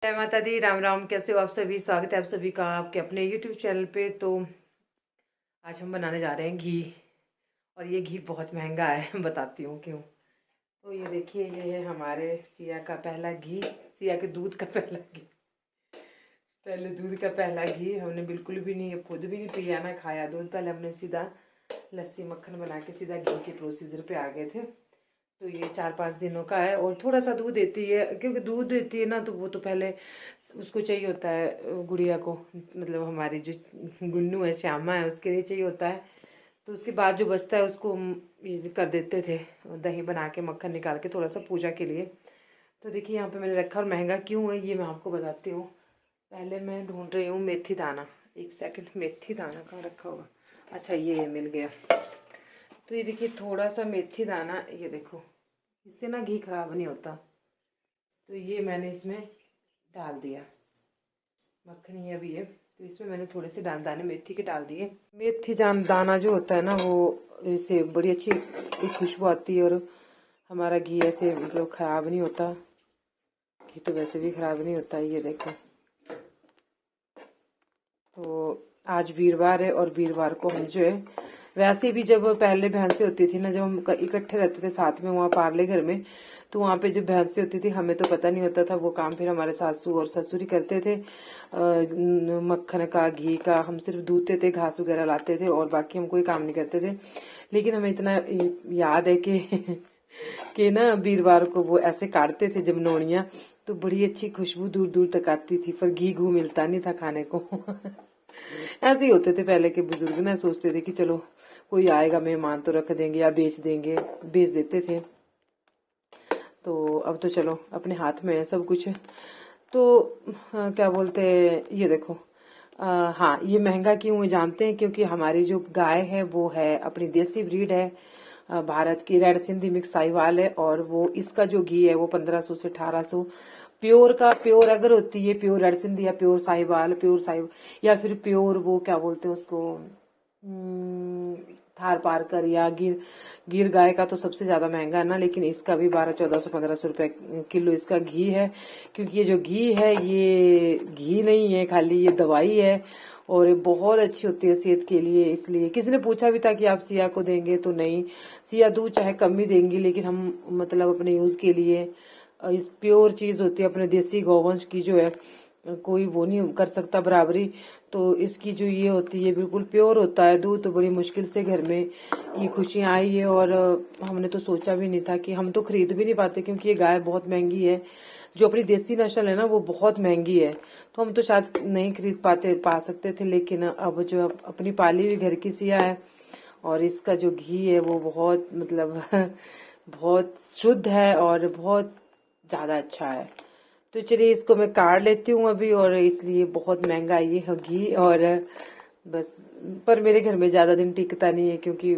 जय माता दी। राम राम। कैसे हो आप सभी? स्वागत है आप सभी का आपके अपने यूट्यूब चैनल पे। तो आज हम बनाने जा रहे हैं घी। और ये घी बहुत महंगा है बताती हूँ क्यों। तो ये देखिए, ये है हमारे सिया का पहला घी, सिया के दूध का पहला घी। पहले दूध का पहला घी हमने बिल्कुल भी नहीं, खुद भी नहीं पिया ना खाया दूध। पहले हमने सीधा लस्सी मक्खन बना के सीधा घी के प्रोसीजर पे आ गए थे। तो ये 4-5 दिनों का है और थोड़ा सा दूध देती है, क्योंकि दूध देती है ना तो वो तो पहले उसको चाहिए होता है, गुड़िया को, मतलब हमारी जो गुन्नू है, श्यामा है, उसके लिए चाहिए होता है। तो उसके बाद जो बचता है उसको हम ये कर देते थे, दही बना के मक्खन निकाल के थोड़ा सा पूजा के लिए। तो देखिए यहाँ पे मैंने रखा, और महंगा क्यों है ये मैं आपको बताती हूँ। पहले मैं ढूंढ रही हूँ मेथी दाना। एक सेकंड, मेथी दाना कहाँ रखा होगा? अच्छा, ये मिल गया। तो ये देखिए थोड़ा सा मेथी दाना, ये देखो, इससे ना घी खराब नहीं होता। तो ये मैंने इसमें डाल दिया। मक्खनी अभी है तो इसमें मैंने थोड़े से दाने मेथी के डाल दिए। मेथी दाना जो होता है ना, वो इससे बड़ी अच्छी एक खुशबू आती है, और हमारा घी ऐसे मतलब खराब नहीं होता। घी तो वैसे भी खराब नहीं होता। ये देखो, तो आज वीरवार है और वीरवार को हम जो है, वैसे भी जब पहले भैंसें होती थी ना, जब हम इकट्ठे रहते थे साथ में वहाँ पार्ले घर में, तो वहाँ पे जब भैंसें होती थी हमें तो पता नहीं होता था, वो काम फिर हमारे सासू और ससुर ही करते थे। मक्खन का, घी का हम सिर्फ दूधते थे, घास वगैरह लाते थे, और बाकी हम कोई काम नहीं करते थे। लेकिन हमें इतना याद है कि कि ना वीरवार को वो ऐसे काटते थे जब नोनिया, तो बड़ी अच्छी खुशबू दूर दूर तक आती थी, पर घी घू मिलता नहीं था खाने को। ऐसे ही होते थे पहले के बुजुर्ग ना, सोचते थे कि चलो कोई आएगा मेहमान तो रख देंगे या बेच देंगे, बेच देते थे। तो अब तो चलो अपने हाथ में है सब कुछ। तो क्या बोलते हैं, ये देखो, हाँ, ये महंगा क्यों है जानते हैं? क्योंकि हमारी जो गाय है वो है अपनी देसी ब्रीड है, भारत की रेड सिंधी मिक्स साहिवाल है, और वो इसका जो घी है वो 1500 से 1800 प्योर का, प्योर अगर होती है प्योर रेड सिंधी या प्योर साहिवाल, प्योर साहिवाल, या फिर प्योर वो क्या बोलते हैं उसको, थार पारकर या गिर गिर गाय का तो सबसे ज्यादा महंगा है ना। लेकिन इसका भी 1200-1400-1500 रुपए किलो इसका घी है। क्योंकि ये जो घी है ये घी नहीं है खाली, ये दवाई है, और ये बहुत अच्छी होती है सेहत के लिए। इसलिए किसी ने पूछा भी था कि आप सिया को देंगे, तो नहीं, सिया दूध चाहे कम ही देंगी, लेकिन हम मतलब अपने यूज के लिए, इस प्योर चीज होती है अपने देसी गौवंश की जो है, कोई वो नहीं कर सकता बराबरी। तो इसकी जो ये होती है बिल्कुल प्योर होता है दूध। तो बड़ी मुश्किल से घर में ये खुशियाँ आई है, और हमने तो सोचा भी नहीं था, कि हम तो खरीद भी नहीं पाते क्योंकि ये गाय बहुत महंगी है। जो अपनी देसी नस्ल है ना वो बहुत महंगी है, तो हम तो शायद नहीं खरीद पा सकते थे। लेकिन अब जो अपनी पाली हुई घर की सिया है, और इसका जो घी है वो बहुत मतलब बहुत शुद्ध है और बहुत ज्यादा अच्छा है। तो चलिए इसको मैं काट लेती हूँ अभी, और इसलिए बहुत महंगा ये है घी। और बस, पर मेरे घर में ज्यादा दिन टिकता नहीं है, क्योंकि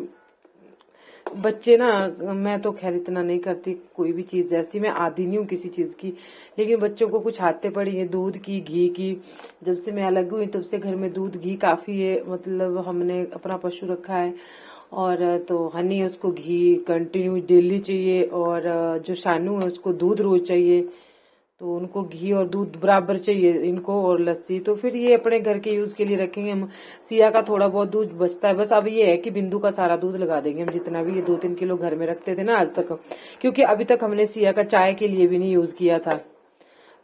बच्चे ना, मैं तो खैर इतना नहीं करती कोई भी चीज, जैसी मैं आदी नहीं हूँ किसी चीज की, लेकिन बच्चों को कुछ आदतें पड़ी है दूध की, घी की। जब से मैं अलग हुई तब से घर में दूध घी काफी है, मतलब हमने अपना पशु रखा है, और तो हनी उसको घी कंटिन्यू डेली चाहिए, और जो शानू है उसको दूध रोज चाहिए। तो उनको घी और दूध बराबर चाहिए इनको, और लस्सी तो फिर ये अपने घर के यूज के लिए रखेंगे हम। सिया का थोड़ा बहुत दूध बचता है, बस अब ये है कि बिंदु का सारा दूध लगा देंगे हम, जितना भी ये 2-3 किलो घर में रखते थे ना आज तक, क्योंकि अभी तक हमने सिया का चाय के लिए भी नहीं यूज किया था।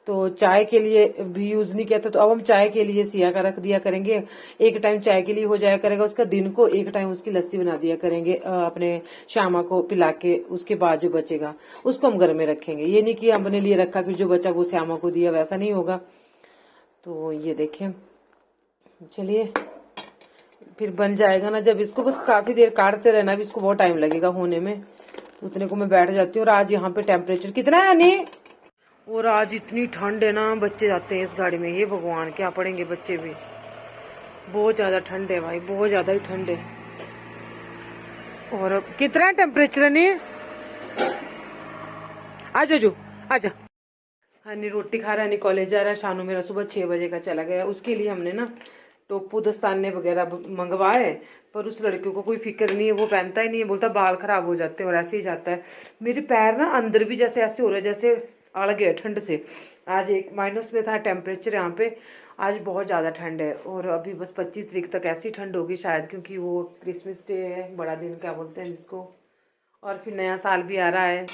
तो चाय के लिए भी यूज नहीं किया था, तो अब हम चाय के लिए सिया का रख दिया करेंगे। एक टाइम चाय के लिए हो जाया करेगा उसका, दिन को एक टाइम उसकी लस्सी बना दिया करेंगे अपने श्यामा को पिला के। उसके बाद जो बचेगा उसको हम घर में रखेंगे। ये नहीं कि हमने लिए रखा फिर जो बचा वो श्यामा को दिया, वैसा नहीं होगा। तो ये देखें, चलिए फिर बन जाएगा ना जब, इसको बस काफी देर काटते रहना, भी इसको बहुत टाइम लगेगा होने में। तो उतने को मैं बैठ जाती हूँ। और आज यहाँ पे टेम्परेचर कितना है नहीं, और आज इतनी ठंड है ना, बच्चे जाते हैं इस गाड़ी में, ये भगवान क्या पड़ेंगे बच्चे भी। बहुत ज्यादा ठंड है भाई, बहुत ज्यादा ही ठंड है। और कितना टेम्परेचर है नहीं, आजा जो आजा। हनी रोटी खा रहा है, हनी कॉलेज जा रहा है। शानू मेरा सुबह 6 बजे का चला गया, उसके लिए हमने ना टोपू दस्ताने वगैरह मंगवाए, पर उस लड़के को कोई फिक्र नहीं है, वो पहनता ही नहीं है, बोलता बाल खराब हो जाते हैं, और ऐसे ही जाता है। मेरे पैर ना अंदर भी जैसे ऐसे हो रहे, जैसे अड़ गए ठंड से। आज 1 में था टेम्परेचर यहाँ पे, आज बहुत ज़्यादा ठंड है। और अभी बस 25 तारीख तक ऐसी ठंड होगी शायद, क्योंकि वो क्रिसमस डे है, बड़ा दिन क्या बोलते हैं जिसको, और फिर नया साल भी आ रहा है।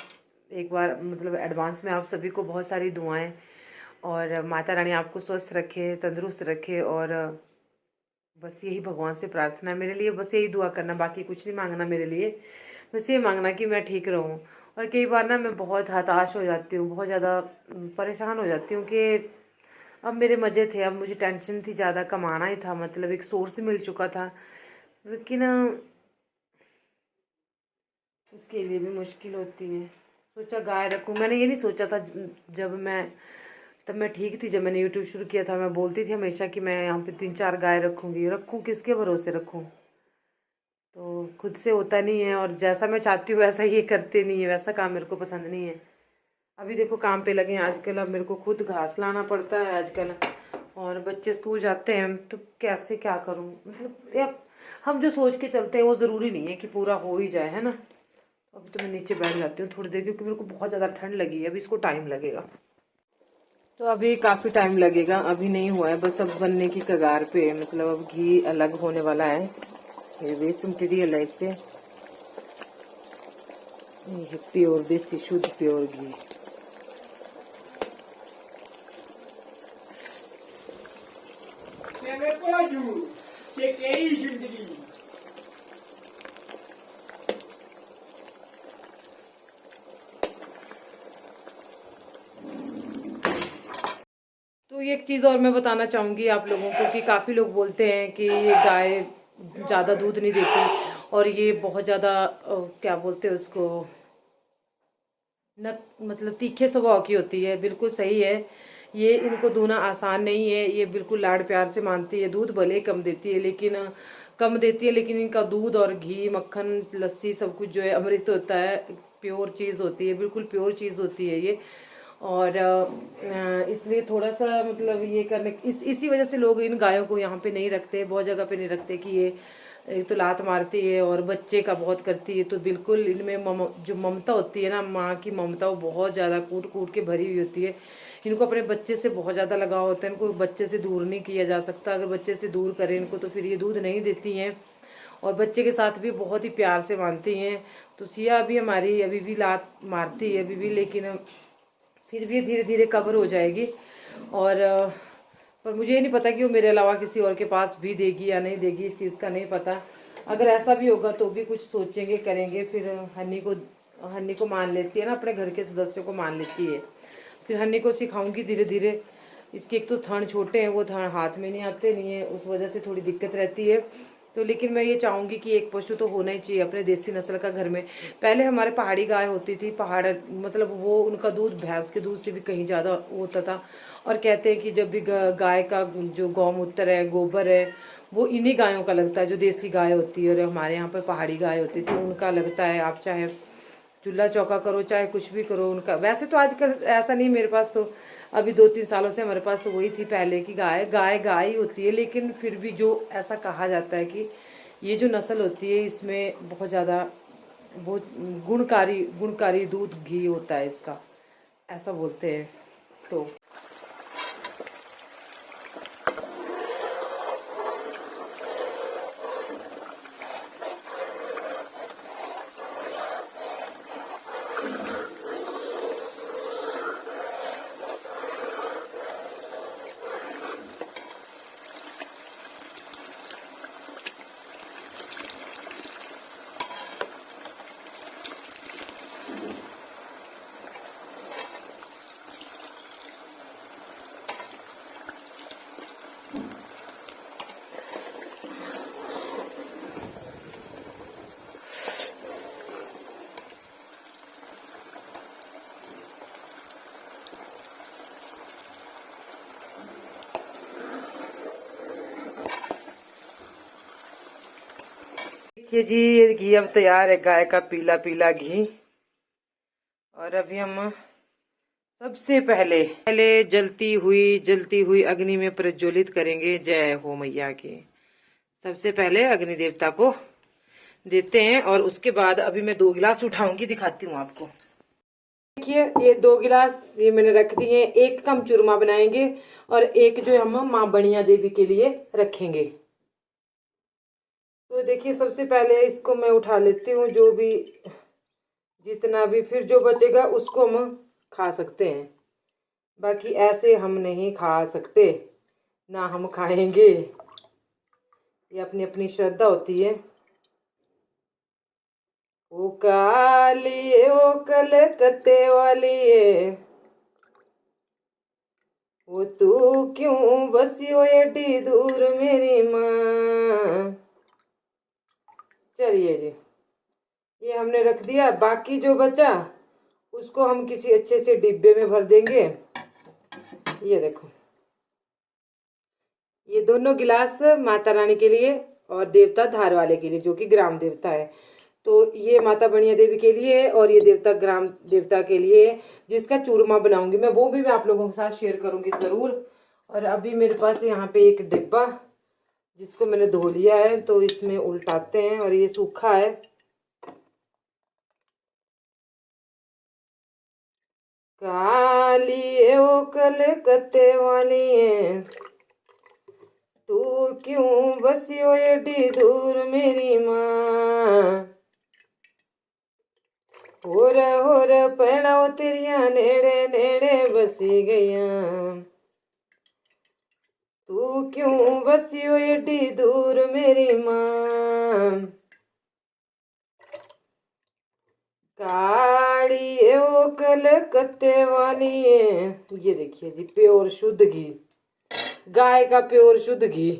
एक बार मतलब एडवांस में आप सभी को बहुत सारी दुआएं, और माता रानी आपको स्वस्थ रखे, तंदुरुस्त रखे, और बस यही भगवान से प्रार्थना है मेरे लिए। बस यही दुआ करना, बाकी कुछ नहीं मांगना मेरे लिए, बस ये मांगना कि मैं ठीक रहूं। और कई बार ना मैं बहुत हताश हो जाती हूँ, बहुत ज़्यादा परेशान हो जाती हूँ कि अब मेरे मज़े थे, अब मुझे टेंशन थी ज़्यादा, कमाना ही था, मतलब एक सोर्स मिल चुका था, लेकिन उसके लिए भी मुश्किल होती है। सोचा गाय रखूँ, मैंने ये नहीं सोचा था तब मैं ठीक थी। जब मैंने यूट्यूब शुरू किया था, मैं बोलती थी हमेशा कि मैं यहाँ पे 3-4 गाय रखूँगी। रखूँ किसके भरोसे रखूँ, तो खुद से होता नहीं है, और जैसा मैं चाहती हूँ वैसा ये करते नहीं है, वैसा काम मेरे को पसंद नहीं है। अभी देखो काम पे लगे हैं आजकल, अब मेरे को खुद घास लाना पड़ता है आजकल, और बच्चे स्कूल जाते हैं, तो कैसे क्या करूँ, मतलब यार हम जो सोच के चलते हैं वो ज़रूरी नहीं है कि पूरा हो ही जाए, है ना। अभी तो मैं नीचे बैठ जाती हूँ थोड़ी देर, क्योंकि मेरे को बहुत ज़्यादा ठंड लगी है, अभी इसको टाइम लगेगा। तो अभी काफ़ी टाइम लगेगा, अभी नहीं हुआ है, बस अब बनने की कगार पे है, मतलब अब घी अलग होने वाला है। ये बेस मटीरियल है, इससे ये प्योर देसी शुद्ध प्योर घी। तो एक चीज़ और मैं बताना चाहूँगी आप लोगों को कि काफ़ी लोग बोलते हैं कि ये गाय ज़्यादा दूध नहीं देती, और ये बहुत ज़्यादा क्या बोलते हैं उसको, न मतलब तीखे स्वभाव की होती है। बिल्कुल सही है, ये इनको दूना आसान नहीं है, ये बिल्कुल लाड प्यार से मानती है। दूध भले कम देती है, लेकिन इनका दूध और घी, मक्खन, लस्सी सब कुछ जो है अमृत होता है, प्योर चीज़ होती है, बिल्कुल प्योर चीज़ होती है ये। और इसलिए थोड़ा सा मतलब ये करने इसी वजह से लोग इन गायों को यहाँ पे नहीं रखते, बहुत जगह पे नहीं रखते कि ये एक तो लात मारती है और बच्चे का बहुत करती है। तो बिल्कुल इनमें जो ममता होती है ना, माँ की ममता, वो बहुत ज़्यादा कूट कूट के भरी हुई होती है। इनको अपने बच्चे से बहुत ज़्यादा लगाव होता है, इनको बच्चे से दूर नहीं किया जा सकता। अगर बच्चे से दूर करें इनको तो फिर ये दूध नहीं देती हैं, और बच्चे के साथ भी बहुत ही प्यार से मानती हैं। तो सिया अभी हमारी अभी भी लात मारती है अभी भी, लेकिन फिर भी धीरे धीरे कवर हो जाएगी। और पर मुझे ये नहीं पता कि वो मेरे अलावा किसी और के पास भी देगी या नहीं देगी, इस चीज़ का नहीं पता। अगर ऐसा भी होगा तो भी कुछ सोचेंगे, करेंगे। फिर हन्नी को मान लेती है ना, अपने घर के सदस्यों को मान लेती है। फिर हन्नी को सिखाऊंगी धीरे धीरे। इसके एक तो थन छोटे हैं, वो थन हाथ में नहीं आते नहीं है, उस वजह से थोड़ी दिक्कत रहती है। तो लेकिन मैं ये चाहूँगी कि एक पशु तो होना ही चाहिए अपने देसी नस्ल का घर में। पहले हमारे पहाड़ी गाय होती थी, पहाड़ मतलब वो उनका दूध भैंस के दूध से भी कहीं ज़्यादा होता था। और कहते हैं कि जब भी गाय का जो गौमूत्र है, गोबर है, वो इन्हीं गायों का लगता है, जो देसी गाय होती है। और हमारे यहाँ पर पहाड़ी गाय होती थी, उनका लगता है। आप चाहे चूल्हा चौका करो, चाहे कुछ भी करो, उनका। वैसे तो आजकल ऐसा नहीं, मेरे पास तो अभी 2-3 सालों से हमारे पास तो वही थी पहले की गाय। गाय ही होती है, लेकिन फिर भी जो ऐसा कहा जाता है कि ये जो नस्ल होती है इसमें बहुत ज़्यादा बहुत गुणकारी दूध घी होता है इसका, ऐसा बोलते हैं। तो देखिए जी, ये घी अब तैयार है, गाय का पीला पीला घी। और अभी हम सबसे पहले जलती हुई अग्नि में प्रज्वलित करेंगे। जय हो मैया की। सबसे पहले अग्नि देवता को देते हैं, और उसके बाद अभी मैं 2 गिलास उठाऊंगी, दिखाती हूँ आपको। देखिए ये 2 गिलास ये मैंने रख दिए। एक कम चूरमा बनाएंगे और एक जो हम माँ बनिया देवी के लिए रखेंगे। तो देखिए सबसे पहले इसको मैं उठा लेती हूँ, जो भी जितना भी, फिर जो बचेगा उसको हम खा सकते हैं, बाकी ऐसे हम नहीं खा सकते, ना हम खाएंगे। ये अपनी अपनी श्रद्धा होती है। ओ काली ओ कलकत्ते वाली वो तू क्यों बसी हो एडी दूर मेरी माँ। चलिए जी, ये हमने रख दिया। बाकी जो बचा उसको हम किसी अच्छे से डिब्बे में भर देंगे। ये देखो, ये दोनों गिलास माता रानी के लिए और देवता धार वाले के लिए, जो कि ग्राम देवता है। तो ये माता बनिया देवी के लिए है और ये देवता ग्राम देवता के लिए है, जिसका चूरमा बनाऊंगी मैं, वो भी मैं आप लोगों के साथ शेयर करूंगी जरूर। और अभी मेरे पास यहाँ पे एक डिब्बा जिसको मैंने धो लिया है, तो इसमें उल्टाते हैं। और ये सूखा है। काली ओ कलकत्ते वाली है तू क्यों बसी हो एडी दूर मेरी माँ। होर पैणाओ तेरिया नेड़े नेड़े बसी गईया तू क्यों बसी हो एडी दूर मेरी माँ। काली ओ कलकत्ते वाली है। ये देखिए जी, प्योर शुद्ध घी, गाय का प्योर शुद्ध घी।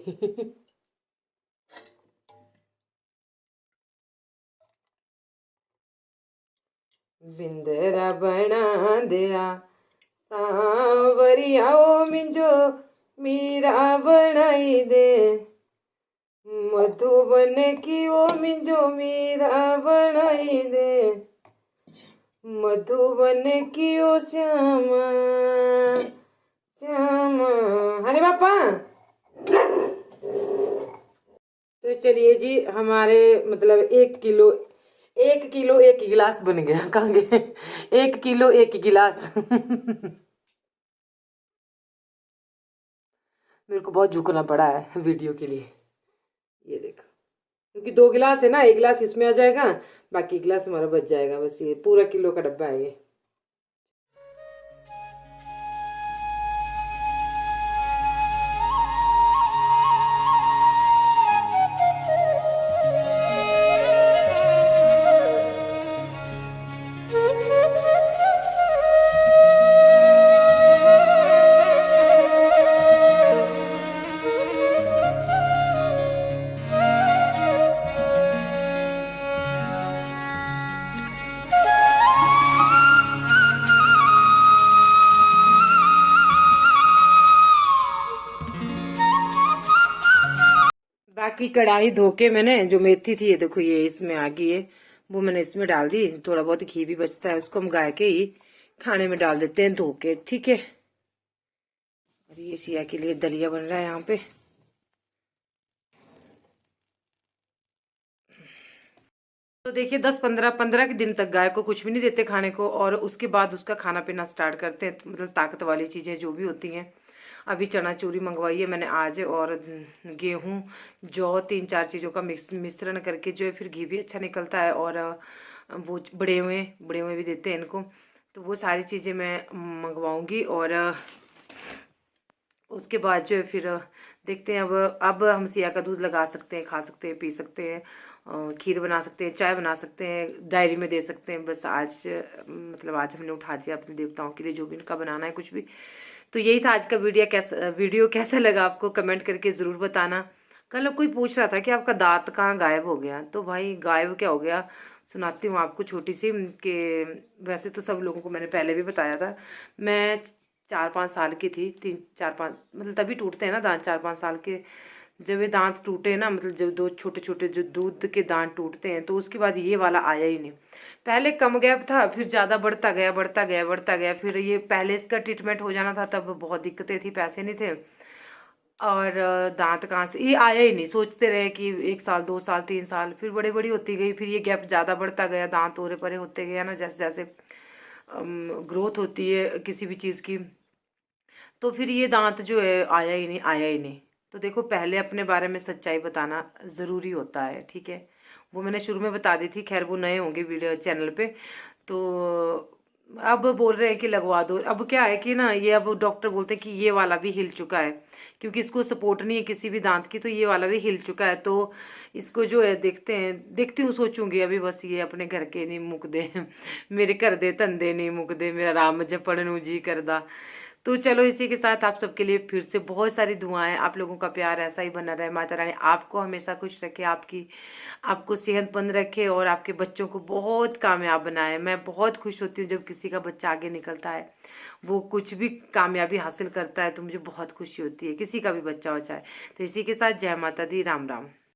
बिंदरा बना दिया सांवरिया ओ मिंजो मीरा बनाई दे मधुबन की ओ मिंजो मीरा बनाई दे मधुबन की ओ श्यामा श्यामा। अरे पापा, तो चलिए जी, हमारे मतलब 1 किलो 1 किलो 1 गिलास बन गया। कहाँ गए? 1 किलो 1 गिलास। मेरे को बहुत झुकना पड़ा है वीडियो के लिए। ये देखो, क्योंकि 2 गिलास है ना, 1 गिलास इसमें आ जाएगा, बाकी 1 गिलास हमारा बच जाएगा। बस ये पूरा किलो का डब्बा है ये। बाकी कढ़ाई धो के मैंने, जो मेथी थी ये देखो, ये इसमें आ गई है, वो मैंने इसमें डाल दी। थोड़ा बहुत घी भी बचता है, उसको हम गाय के ही खाने में डाल देते हैं धो के, ठीक है। और ये सिया के लिए दलिया बन रहा है यहाँ पे। तो देखिए 10-15 के दिन तक गाय को कुछ भी नहीं देते खाने को, और उसके बाद उसका खाना पीना स्टार्ट करते हैं, मतलब ताकत वाली चीजें जो भी होती हैं। अभी चना चूरी मंगवाई है मैंने आज, और गेहूं जौ 3-4 चीज़ों का मिश्रण करके जो है, फिर घी भी अच्छा निकलता है, और वो बड़े हुए भी देते हैं इनको। तो वो सारी चीज़ें मैं मंगवाऊंगी, और उसके बाद जो है फिर देखते हैं। अब हम सिया का दूध लगा सकते हैं, खा सकते हैं, पी सकते हैं, खीर बना सकते हैं, चाय बना सकते हैं, डायरी में दे सकते हैं। बस आज मतलब आज हमने उठा दिया अपने देवताओं के लिए, जो भी इनका बनाना है कुछ भी। तो यही था आज का वीडियो कैसा लगा आपको कमेंट करके ज़रूर बताना। कल कोई पूछ रहा था कि आपका दांत कहाँ गायब हो गया, तो भाई गायब क्या हो गया, सुनाती हूँ आपको छोटी सी। कि वैसे तो सब लोगों को मैंने पहले भी बताया था, मैं 4-5 साल की थी, 3-4-5 मतलब तभी टूटते हैं ना दांत, 4-5 साल के जब ये दांत टूटे ना, मतलब जब 2 छोटे छोटे जो दूध के दांत टूटते हैं, तो उसके बाद ये वाला आया ही नहीं। पहले कम गैप था, फिर ज़्यादा बढ़ता गया बढ़ता गया बढ़ता गया। फिर ये पहले इसका ट्रीटमेंट हो जाना था, तब बहुत दिक्कतें थी, पैसे नहीं थे, और दांत कहाँ से, ये आया ही नहीं। सोचते रहे कि 1 साल 2 साल 3 साल, फिर बड़ी बड़ी होती गई, फिर ये गैप ज़्यादा बढ़ता गया, दांत ओरे परे होते गया ना जैसे जैसे। ग्रोथ होती है किसी भी चीज़ की, तो फिर ये दांत जो है आया ही नहीं, आया ही नहीं। तो देखो, पहले अपने बारे में सच्चाई बताना ज़रूरी होता है, ठीक है। वो मैंने शुरू में बता दी थी, खैर वो नए होंगे वीडियो चैनल पे, तो अब बोल रहे हैं कि लगवा दो। अब क्या है कि ना, ये अब डॉक्टर बोलते हैं कि ये वाला भी हिल चुका है, क्योंकि इसको सपोर्ट नहीं है किसी भी दांत की, तो ये वाला भी हिल चुका है। तो इसको जो है देखते हैं, देखती हूँ, सोचूंगी अभी बस ये अपने घर के नहीं मुक दे मेरे घर दे धंधे नहीं मुक दे, मेरा राम जपण नू जी करदा। तो चलो, इसी के साथ आप सबके लिए फिर से बहुत सारी दुआएं, आप लोगों का प्यार ऐसा ही बना रहे, माता रानी आपको हमेशा खुश रखे, आपको सेहतमंद रखे और आपके बच्चों को बहुत कामयाब बनाए। मैं बहुत खुश होती हूँ जब किसी का बच्चा आगे निकलता है, वो कुछ भी कामयाबी हासिल करता है, तो मुझे बहुत खुशी होती है, किसी का भी बच्चा हो चाहे। तो इसी के साथ जय माता दी, राम राम।